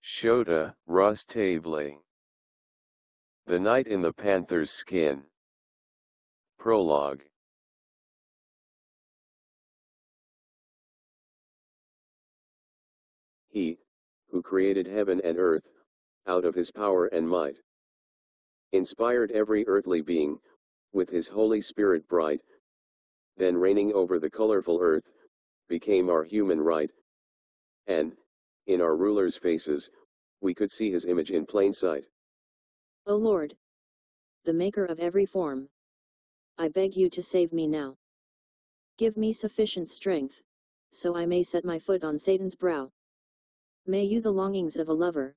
Shota, Rustaveli. The Knight in the Panther's Skin. Prologue. He, who created heaven and earth, out of his power and might, inspired every earthly being, with his Holy Spirit bright, then reigning over the colorful earth, became our human right, and, in our rulers' faces, we could see his image in plain sight. O Lord, the maker of every form, I beg you to save me now. Give me sufficient strength, so I may set my foot on Satan's brow. May you the longings of a lover,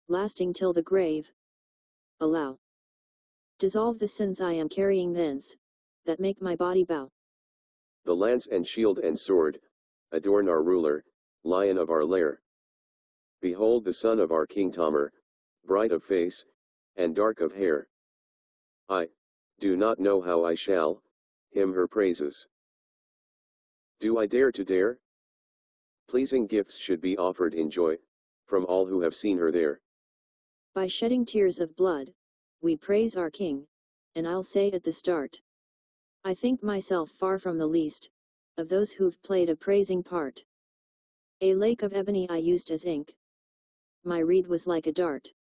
lasting till the grave, allow. Dissolve the sins I am carrying thence, that make my body bow. The lance and shield and sword, adorn our ruler, lion of our lair. Behold the son of our King Tamer, bright of face, and dark of hair. I do not know how I shall hymn her praises. Do I dare to dare? Pleasing gifts should be offered in joy, from all who have seen her there. By shedding tears of blood, we praise our King, and I'll say at the start, I think myself far from the least, of those who've played a praising part. A lake of ebony I used as ink. My reed was like a dart.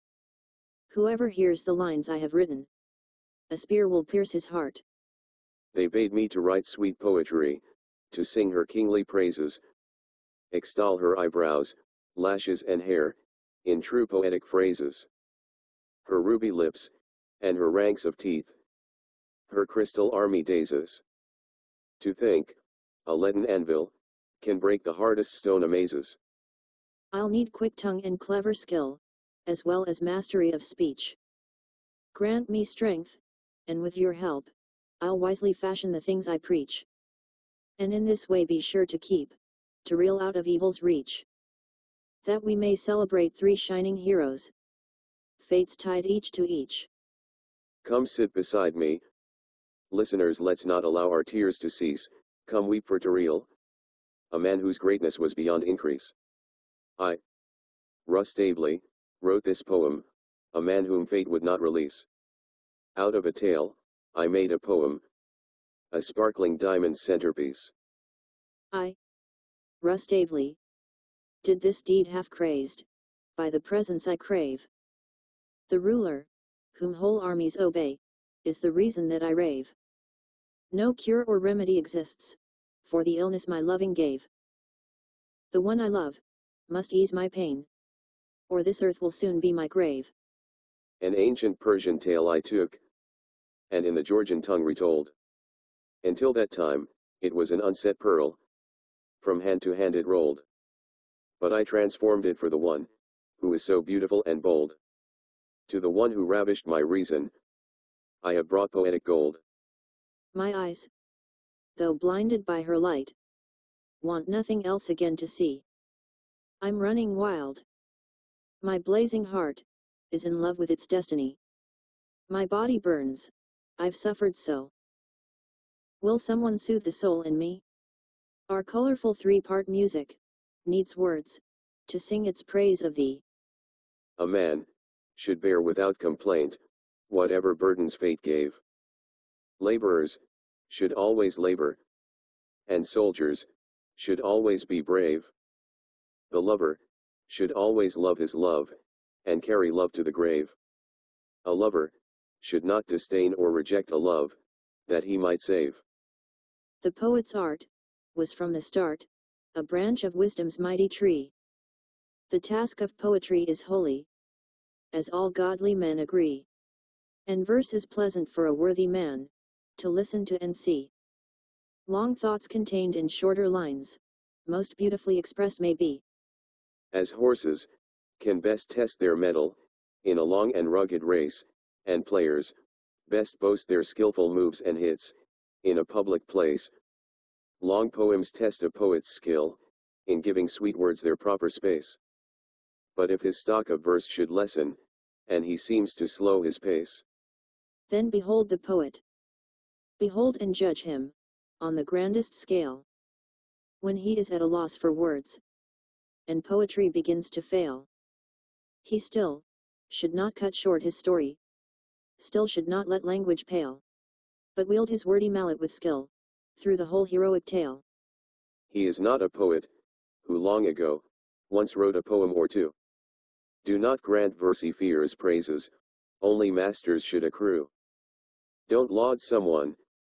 Whoever hears the lines I have written, a spear will pierce his heart. They bade me to write sweet poetry, to sing her kingly praises, extol her eyebrows, lashes and hair, in true poetic phrases. Her ruby lips, and her ranks of teeth, her crystal army daisies. To think, a leaden anvil, can break the hardest stone amazes. I'll need quick tongue and clever skill, as well as mastery of speech. Grant me strength, and with your help, I'll wisely fashion the things I preach. And in this way be sure to reel out of evil's reach. That we may celebrate three shining heroes, fates tied each to each. Come sit beside me. Listeners, let's not allow our tears to cease, come weep for Teriel, a man whose greatness was beyond increase. I, Rustaveli, wrote this poem, a man whom fate would not release. Out of a tale, I made a poem, a sparkling diamond centerpiece. I, Rustaveli, did this deed half crazed, by the presence I crave. The ruler, whom whole armies obey, is the reason that I rave. No cure or remedy exists, for the illness my loving gave. The one I love, must ease my pain, or this earth will soon be my grave. An ancient Persian tale I took, and in the Georgian tongue retold. Until that time, it was an unset pearl, from hand to hand it rolled. But I transformed it for the one, who is so beautiful and bold. To the one who ravished my reason, I have brought poetic gold. My eyes, though blinded by her light, want nothing else again to see. I'm running wild. My blazing heart is in love with its destiny. My body burns, I've suffered so. Will someone soothe the soul in me? Our colorful three-part music needs words to sing its praise of thee. A man should bear without complaint whatever burdens fate gave. Laborers should always labor, and soldiers should always be brave. The lover should always love his love, and carry love to the grave. A lover should not disdain or reject a love that he might save. The poet's art was from the start a branch of wisdom's mighty tree. The task of poetry is holy, as all godly men agree. And verse is pleasant for a worthy man to listen to and see. Long thoughts contained in shorter lines, most beautifully expressed may be. As horses can best test their mettle in a long and rugged race, and players best boast their skillful moves and hits in a public place, long poems test a poet's skill in giving sweet words their proper space. But if his stock of verse should lessen, and he seems to slow his pace, then behold the poet. Behold and judge him, on the grandest scale. When he is at a loss for words, and poetry begins to fail, He still should not cut short his story, still should not let language pale, but wield his wordy mallet with skill, through the whole heroic tale. He is not a poet, who long ago, once wrote a poem or two. Do not grant versifiers praises, only masters should accrue. Don't laud someone,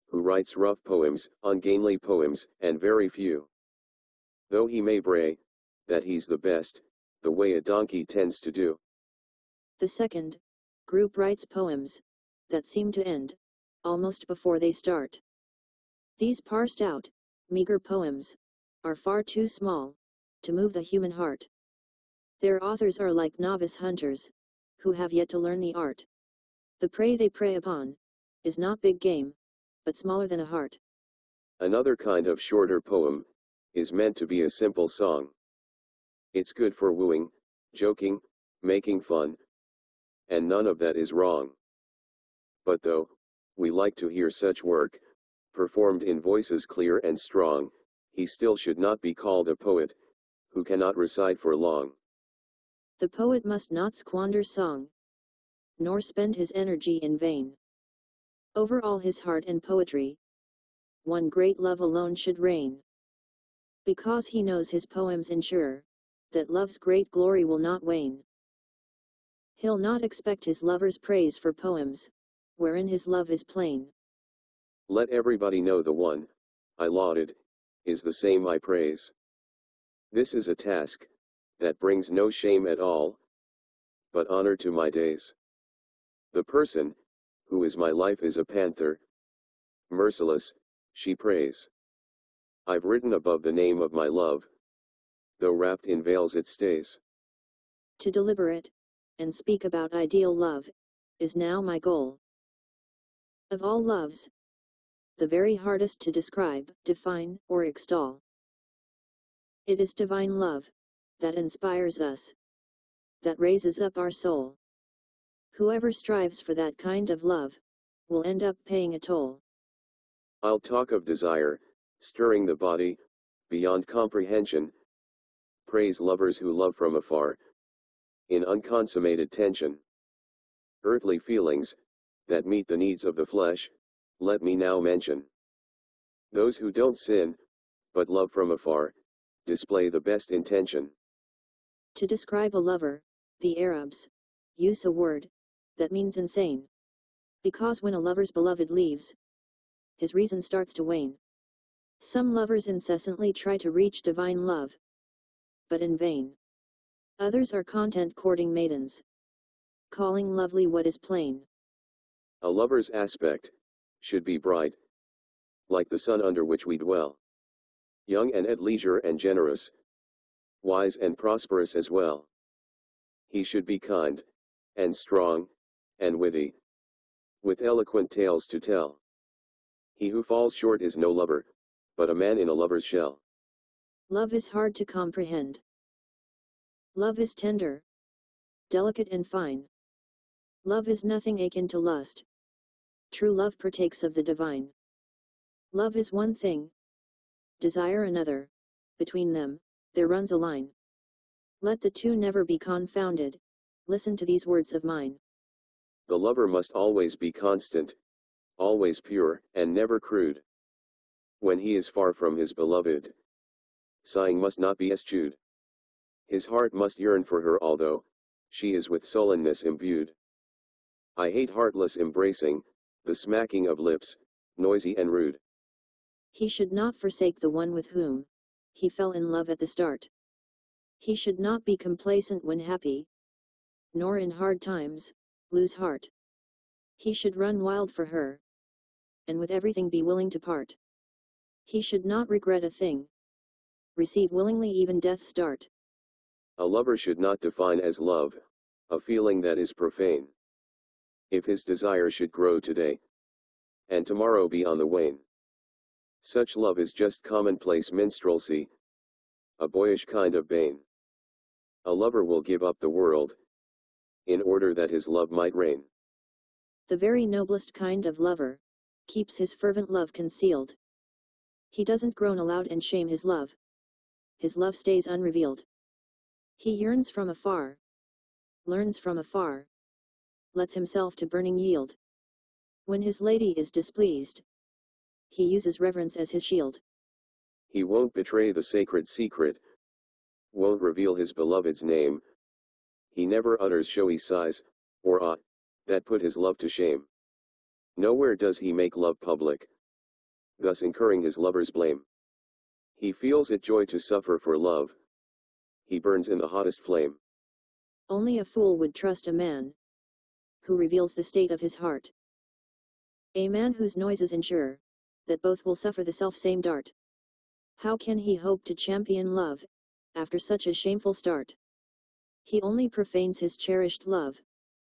who writes rough poems, ungainly poems, and very few. Though he may bray, that he's the best, the way a donkey tends to do. The second group writes poems that seem to end almost before they start. These parsed out, meager poems are far too small to move the human heart. Their authors are like novice hunters who have yet to learn the art. The prey they prey upon is not big game, but smaller than a heart. Another kind of shorter poem is meant to be a simple song. It's good for wooing, joking, making fun, and none of that is wrong. But though we like to hear such work performed in voices clear and strong, he still should not be called a poet who cannot recite for long. The poet must not squander song, nor spend his energy in vain. Over all his heart and poetry, one great love alone should reign. Because he knows his poems ensure that love's great glory will not wane. He'll not expect his lover's praise for poems wherein his love is plain. Let everybody know the one I lauded is the same I praise. This is a task that brings no shame at all, but honor to my days. The person who is my life is a panther, merciless, she prays. I've written above the name of my love, though wrapped in veils it stays. To deliberate and speak about ideal love is now my goal. Of all loves, the very hardest to describe, define, or extol. It is divine love that inspires us, that raises up our soul. Whoever strives for that kind of love will end up paying a toll. I'll talk of desire, stirring the body, beyond comprehension. Praise lovers who love from afar, in unconsummated tension. Earthly feelings, that meet the needs of the flesh, let me now mention. Those who don't sin, but love from afar, display the best intention. To describe a lover, the Arabs use a word that means insane. Because when a lover's beloved leaves, his reason starts to wane. Some lovers incessantly try to reach divine love, but in vain. Others are content courting maidens, calling lovely what is plain. A lover's aspect should be bright, like the sun under which we dwell. Young and at leisure and generous, wise and prosperous as well. He should be kind, and strong, and witty, with eloquent tales to tell. He who falls short is no lover, but a man in a lover's shell. Love is hard to comprehend. Love is tender, delicate and fine. Love is nothing akin to lust. True love partakes of the divine. Love is one thing, desire another, between them, there runs a line. Let the two never be confounded, listen to these words of mine. The lover must always be constant, always pure, and never crude. When he is far from his beloved, sighing must not be eschewed. His heart must yearn for her although she is with sullenness imbued. I hate heartless embracing, the smacking of lips, noisy and rude. He should not forsake the one with whom he fell in love at the start. He should not be complacent when happy, nor in hard times lose heart. He should run wild for her, and with everything be willing to part. He should not regret a thing, receive willingly even death's dart. A lover should not define as love a feeling that is profane. If his desire should grow today, and tomorrow be on the wane, such love is just commonplace minstrelsy, a boyish kind of bane. A lover will give up the world, in order that his love might reign. The very noblest kind of lover keeps his fervent love concealed. He doesn't groan aloud and shame his love. His love stays unrevealed. He yearns from afar, learns from afar, lets himself to burning yield. When his lady is displeased, he uses reverence as his shield. He won't betray the sacred secret, won't reveal his beloved's name. He never utters showy sighs, or ah, that put his love to shame. Nowhere does he make love public, thus incurring his lover's blame. He feels it joy to suffer for love. He burns in the hottest flame. Only a fool would trust a man who reveals the state of his heart. A man whose noises ensure that both will suffer the self-same dart. How can he hope to champion love after such a shameful start? He only profanes his cherished love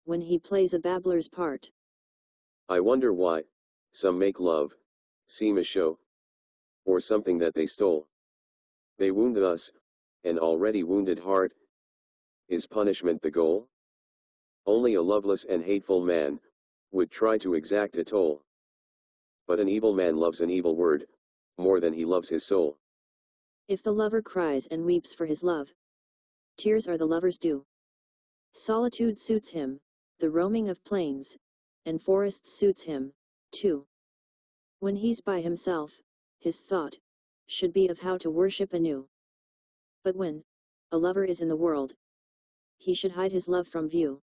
when he plays a babbler's part. I wonder why some make love seem a show, or something that they stole. They wound us, an already wounded heart. Is punishment the goal? Only a loveless and hateful man would try to exact a toll. But an evil man loves an evil word more than he loves his soul. If the lover cries and weeps for his love, tears are the lover's due. Solitude suits him, the roaming of plains and forests suits him, too. When he's by himself, his thought should be of how to worship anew. But when a lover is in the world, he should hide his love from view.